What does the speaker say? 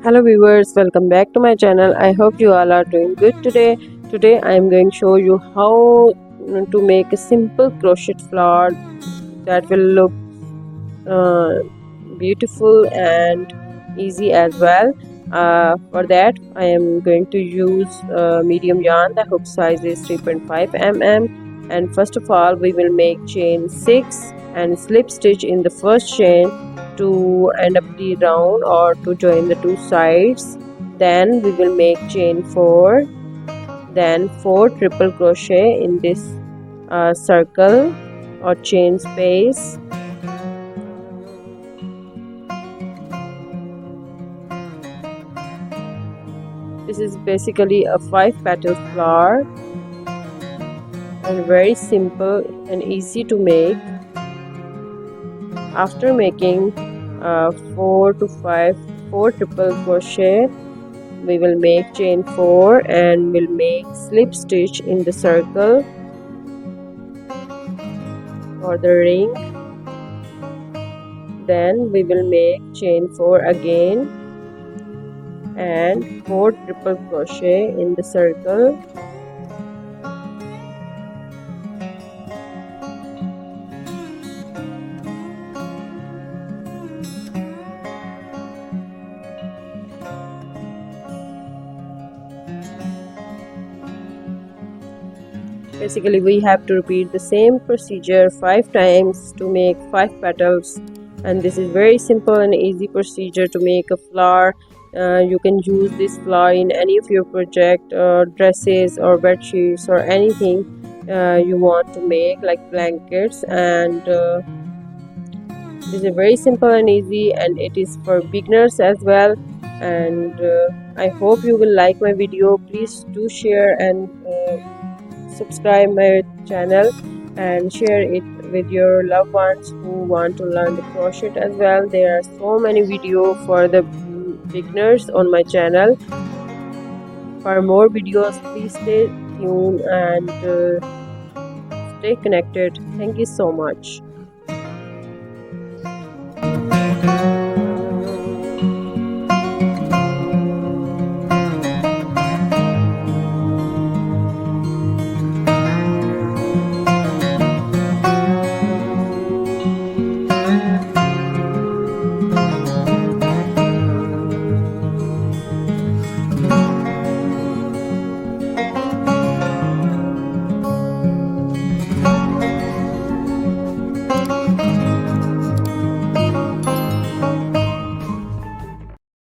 Hello viewers, welcome back to my channel. I hope you all are doing good today. Today I am going to show you how to make a simple crochet flower that will look uh, beautiful and easy as well. For that I am going to use medium yarn. The hook size is 3.5 mm, and first of all we will make chain 6 and slip stitch in the first chain to end up the round or to join the two sides. Then we will make chain 4, then 4 triple crochet in this circle or chain space. This is basically a 5 petal flower and very simple and easy to make. After making 4 to 5 4 triple crochet, we will make chain 4 and we'll make slip stitch in the circle or the ring. Then we will make chain 4 again and 4 triple crochet in the circle. Basically we have to repeat the same procedure 5 times to make 5 petals, and this is very simple and easy procedure to make a flower. You can use this flower in any of your project, dresses or bed sheets or anything you want to make, like blankets. And this is very simple and easy, and it is for beginners as well. And I hope you will like my video. Please do share and subscribe my channel and share it with your loved ones who want to learn the crochet as well. There are so many videos for the beginners on my channel. For more videos, please stay tuned and stay connected. Thank you so much.